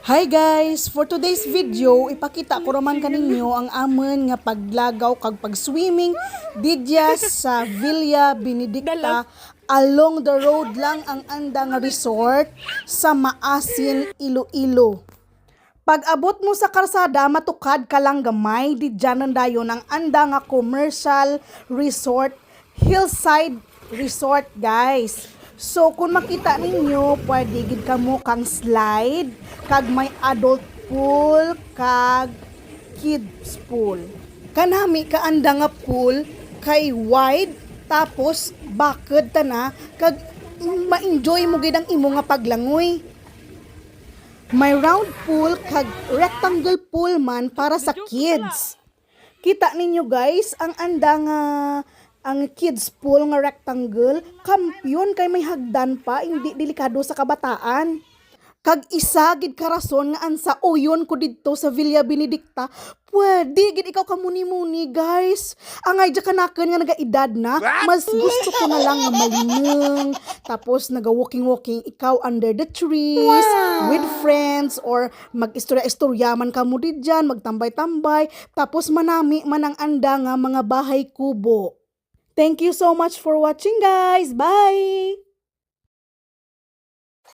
Hi guys! For today's video, ipakita ko raman kaninyo ang amon nga paglagaw kag pag-swimming didya sa Villa Benedicta. Along the road lang ang anda nga resort sa Maasin, Iloilo. Pag abot mo sa karsada, matukad ka lang gamay, didya nandayon ang anda nga commercial resort, Hillside Resort guys. So kung makita ninyo, pwede gid kamo kang slide, kag may adult pool, kag kids pool. Kanami kaanda nga pool kay wide, tapos bakod ta na, kag ma-enjoy mo gid ang imo nga paglangoy. May round pool kag rectangle pool man para sa kids. Kita ninyo guys, ang anda nga ang kids pool nga rectangle, kampiyon kay may hagdan pa, hindi delikado sa kabataan. Kag isa gid ka rason nga ansa uyon ko didto sa Villa Benedicta, pwede gid ikaw ka muni-muni guys. Angay dya kanaken nga nagaedad na, mas gusto ko na lang nga malineng, tapos naga-walking-walking ikaw under the trees, with friends, or mag-istorya-istorya man ka mo didyan, magtambay-tambay, tapos manami man ang anda nga mga bahay kubo. Thank you so much for watching guys. Bye!